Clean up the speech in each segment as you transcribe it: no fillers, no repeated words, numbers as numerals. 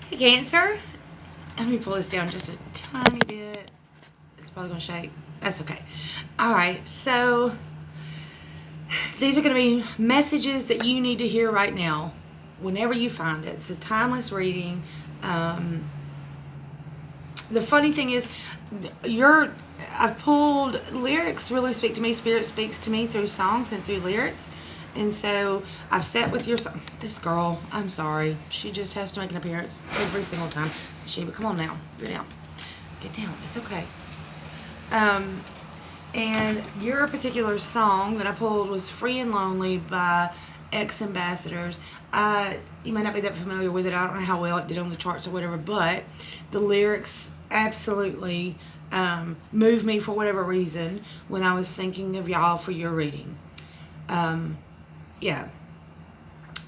Hey, Cancer. Let me pull this down just a tiny bit. It's probably going to shake. That's okay. All right, so these are going to be messages that you need to hear right now, whenever you find it. It's a timeless reading. The funny thing is, I've pulled lyrics really speak to me. Spirit speaks to me through songs and through lyrics. And so I've sat with your son. This girl, I'm sorry. She just has to make an appearance every single time. Sheba, come on now. Get down. Get down. It's okay. And your particular song that I pulled was Free and Lonely by X Ambassadors. You may not be that familiar with it. I don't know how well it did on the charts or whatever, but the lyrics absolutely moved me for whatever reason when I was thinking of y'all for your reading. Yeah.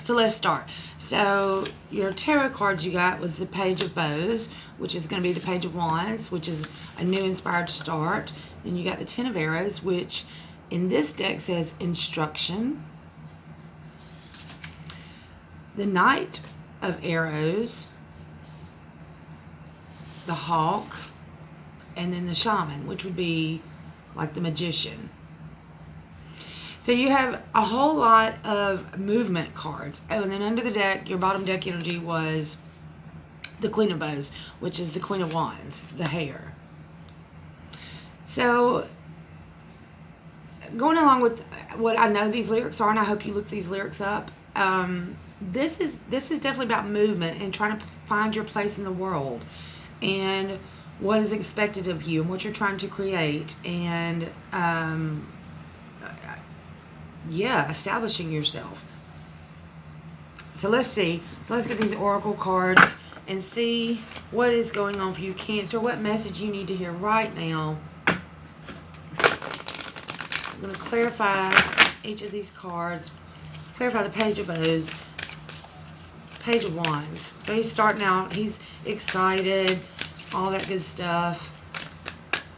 So let's start. So your tarot cards you got was the Page of Bows, which is going to be the Page of Wands, which is a new inspired start. Then you got the Ten of Arrows, which in this deck says instruction. The Knight of Arrows, the Hawk, and then the Shaman, which would be like the Magician. So you have a whole lot of movement cards. Oh, and then under the deck, your bottom deck energy was the Queen of Bows, which is the Queen of Wands, the hare. So going along with what I know these lyrics are, and I hope you look these lyrics up, this is definitely about movement and trying to find your place in the world and what is expected of you and what you're trying to create, and establishing yourself. So let's see. So let's get these oracle cards and see what is going on for you, Cancer. What message you need to hear right now. I'm going to clarify each of these cards. Clarify the Page of Bows, Page of Wands. So he's starting out. He's excited, all that good stuff.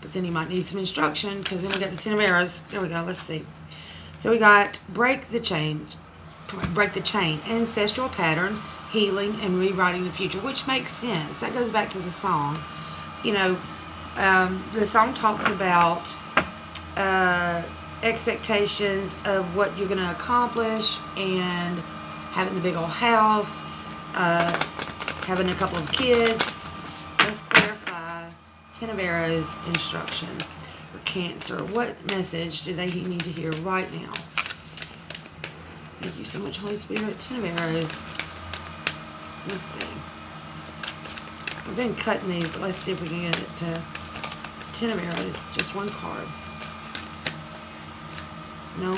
But then he might need some instruction, because then we got the Ten of Arrows. There we go. Let's see. So we got break the chain, ancestral patterns, healing, and rewriting the future, which makes sense. That goes back to the song. You know, the song talks about expectations of what you're going to accomplish, and having the big old house, having a couple of kids. Let's clarify Ten of Arrows instruction. Cancer, what message do they need to hear right now? Thank you so much, Holy Spirit. Ten of Arrows. Let's see. I've been cutting these, but let's see if we can get it to Ten of Arrows. Just one card. No.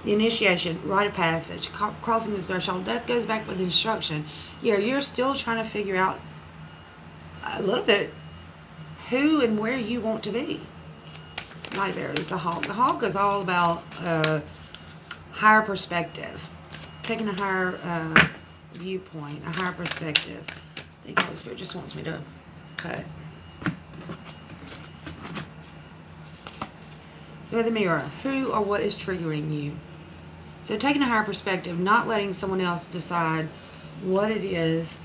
The initiation, rite of passage, crossing the threshold. That goes back with instruction. Yeah, you're still trying to figure out a little bit who and where you want to be. Knight of Arrows, the Hawk. The Hawk is all about higher perspective, taking a higher viewpoint, a higher perspective. I think Holy Spirit just wants me to cut. So the Mirror, who or what is triggering you? So taking a higher perspective, not letting someone else decide what it is,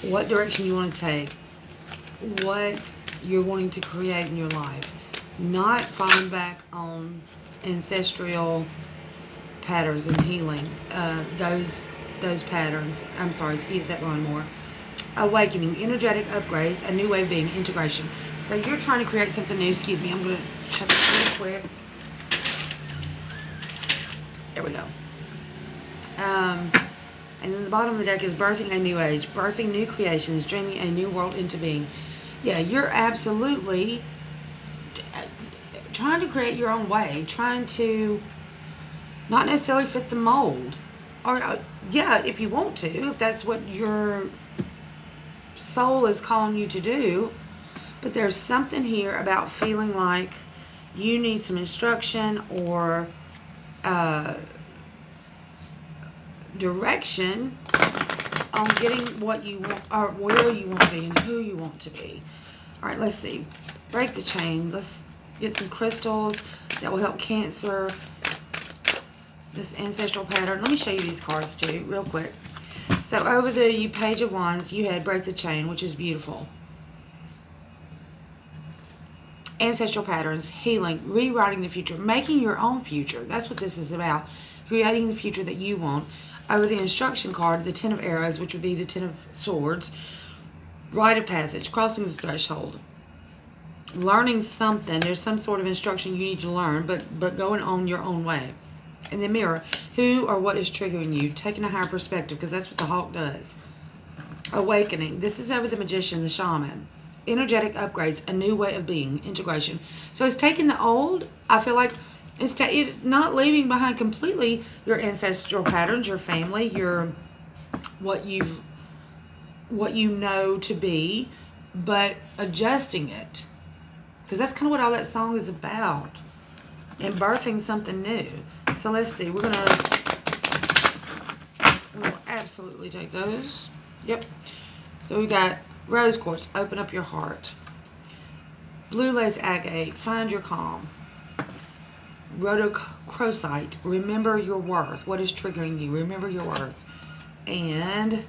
what direction you want to take, what you're wanting to create in your life. Not falling back on ancestral patterns and healing those patterns. I'm sorry, excuse that one more. Awakening, energetic upgrades, a new way of being, integration. So you're trying to create something new. Excuse me, I'm going to shut this real quick. There we go. And then the bottom of the deck is birthing a new age, birthing new creations, dreaming a new world into being. Yeah, you're absolutely trying to create your own way, trying to not necessarily fit the mold. Or, if you want to, if that's what your soul is calling you to do. But there's something here about feeling like you need some instruction or direction on getting what you want, or where you want to be and who you want to be. All right, let's see. Break the chain. Let's get some crystals that will help Cancer. This ancestral pattern. Let me show you these cards too, real quick. So over the Page of Wands, you had Break the Chain, which is beautiful. Ancestral patterns, healing, rewriting the future, making your own future. That's what this is about. Creating the future that you want. Over the instruction card, the Ten of Arrows, which would be the Ten of Swords. Rite of passage, crossing the threshold. Learning something. There's some sort of instruction you need to learn, but going on your own way. And the Mirror, who or what is triggering you? Taking a higher perspective, because that's what the Hawk does. Awakening. This is over the Magician, the Shaman. Energetic upgrades, a new way of being, integration. So it's taking the old. I feel like it's not leaving behind completely your ancestral patterns, your family, your what you know to be, but adjusting it, because that's kind of what all that song is about, and birthing something new. So let's see. We'll absolutely take those. Yep. So we got Rose Quartz, open up your heart. Blue Lace Agate, find your calm. Rhodochrosite, remember your worth. What is triggering you? Remember your worth. And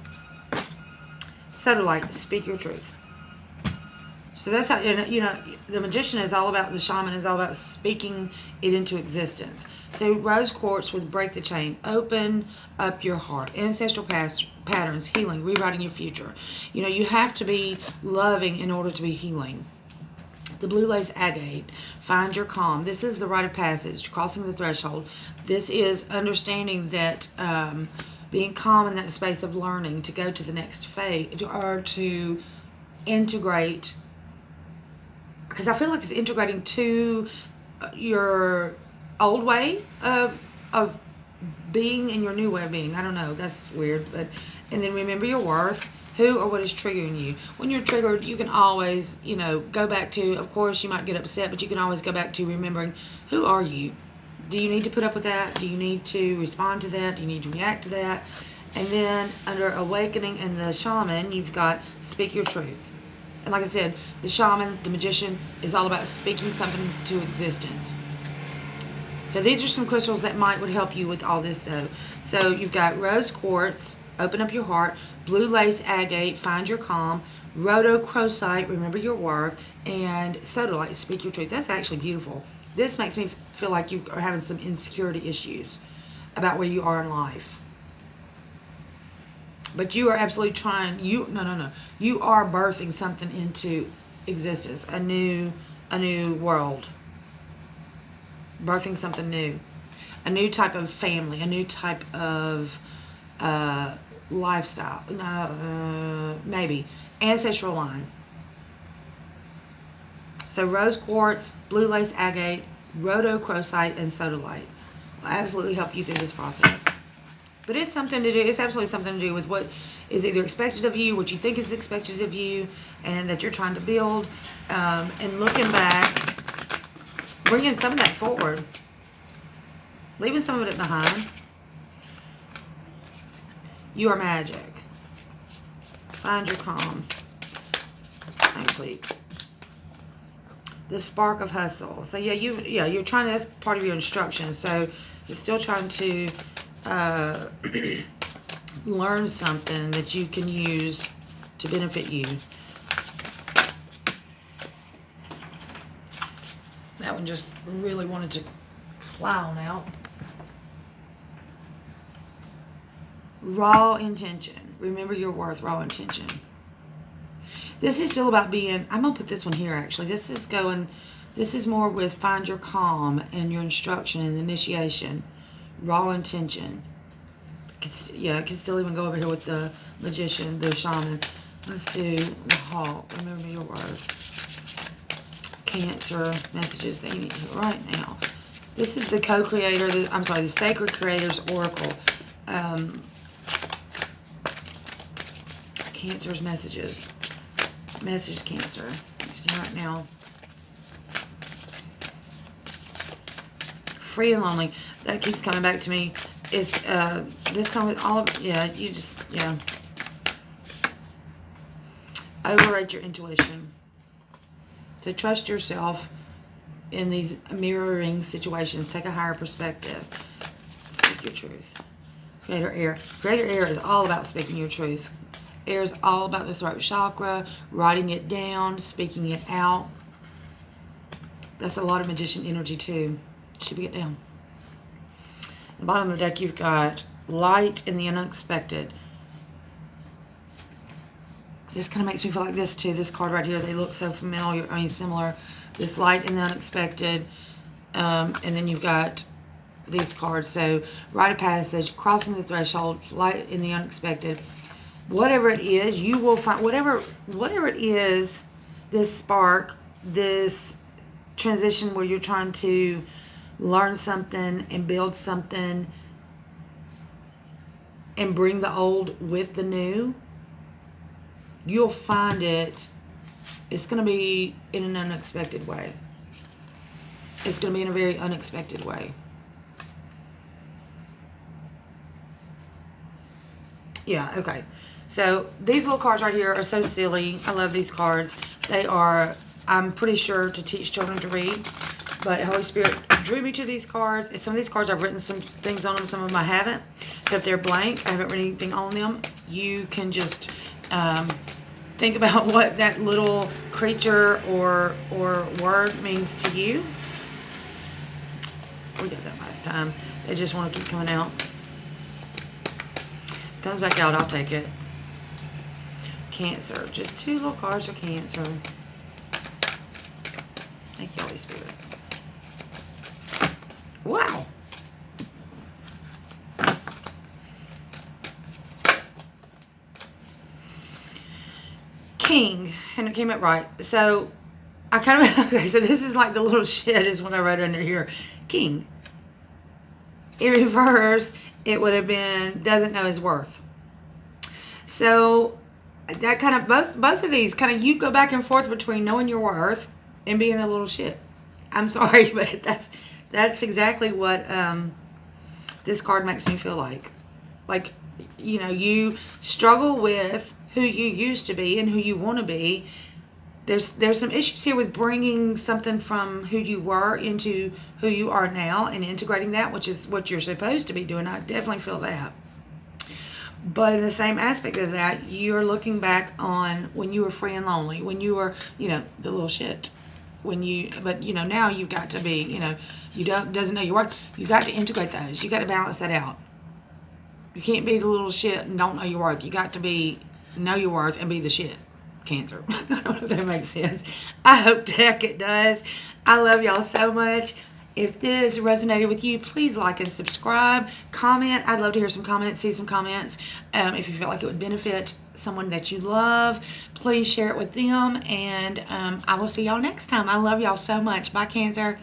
Sodalite, speak your truth. So that's how, you know, the Magician is all about, the Shaman is all about speaking it into existence. So Rose Quartz with Break the Chain, open up your heart. Ancestral patterns, healing, rewriting your future. You know, you have to be loving in order to be healing. The Blue Lace Agate, find your calm. This is the Rite of Passage, crossing the threshold. This is understanding that being calm in that space of learning to go to the next phase, or to integrate, because I feel like it's integrating to your old way of being and your new way of being. I don't know, that's weird. But and then remember your worth. Who or what is triggering you? When you're triggered, you can always, you know, go back to, of course, you might get upset, but you can always go back to remembering, who are you? Do you need to put up with that? Do you need to respond to that? Do you need to react to that? And then under Awakening and the Shaman, you've got Speak Your Truth. And like I said, the Shaman, the Magician, is all about speaking something to existence. So these are some crystals that would help you with all this, though. So you've got Rose Quartz, open up your heart. Blue Lace Agate, find your calm. Rhodochrosite, remember your worth. And Sodalite, speak your truth. That's actually beautiful. This makes me feel like you are having some insecurity issues about where you are in life. But you are absolutely trying, you are birthing something into existence, a new world. Birthing something new. A new type of family, a new type of lifestyle. Maybe. Ancestral line. So Rose Quartz, Blue Lace Agate, Rhodochrosite, and Sodalite will absolutely help you through this process. But it's something to do, it's absolutely something to do with what is either expected of you, what you think is expected of you, and that you're trying to build. And looking back, bringing some of that forward, leaving some of it behind. You are magic. Find your calm. Actually, the spark of hustle. So you're trying to, that's part of your instruction. So you're still trying to learn something that you can use to benefit you. That one just really wanted to fly on out. Raw intention. Remember your worth. Raw intention. This is still about being, I'm going to put this one here actually. This is more with find your calm and your instruction and initiation. Raw intention. It could still even go over here with the Magician, the Shaman. Let's do the Hawk. Remember your worth. Cancer messages that you need to right now. This is the co-creator, the Sacred Creator's Oracle. Cancer's messages. Message Cancer. See right now. Free and lonely. That keeps coming back to me. Is this song with all of, overrate your intuition. So trust yourself. in these mirroring situations. Take a higher perspective. Speak your truth. Creator air. Creator air is all about speaking your truth. Air is all about the throat chakra, writing it down, speaking it out. That's a lot of magician energy too. Should we get down? At the bottom of the deck, you've got light in the unexpected. This kind of makes me feel like this too. This card right here, they look so familiar. I mean, similar. This light in the unexpected. And then you've got these cards. So, rite of passage, crossing the threshold, light in the unexpected. Whatever it is, you will find, whatever it is, this spark, this transition where you're trying to learn something and build something and bring the old with the new, you'll find it's going to be in an unexpected way. It's going to be in a very unexpected way. Yeah, okay. So these little cards right here are so silly. I love these cards. They are, I'm pretty sure, to teach children to read. But Holy Spirit drew me to these cards. And some of these cards, I've written some things on them. Some of them I haven't. So if they're blank, I haven't written anything on them. You can just think about what that little creature or word means to you. We got that last time. They just want to keep coming out. Comes back out, I'll take it. Cancer. Just 2 little cards for Cancer. Thank you, Holy Spirit. Wow. King. And it came out right. So, I kind of... Okay, so this is like the little shit is what I wrote under here. King. In reverse, it would have been doesn't know his worth. So that kind of both of these kind of, you go back and forth between knowing your worth and being a little shit. I'm sorry, but that's exactly what this card makes me feel like. Like, you know, you struggle with who you used to be and who you want to be. There's some issues here with bringing something from who you were into who you are now and integrating that, which is what you're supposed to be doing. I definitely feel that. But in the same aspect of that, you're looking back on when you were free and lonely, when you were, you know, the little shit. But you know, now you've got to be, you know, doesn't know your worth. You got to integrate those. You got to balance that out. You can't be the little shit and don't know your worth. You got to know your worth and be the shit. Cancer. I don't know if that makes sense. I hope to heck it does. I love y'all so much. If this resonated with you, please like and subscribe. Comment. I'd love to hear some comments, see some comments. If you feel like it would benefit someone that you love, please share it with them. And I will see y'all next time. I love y'all so much. Bye, Cancer.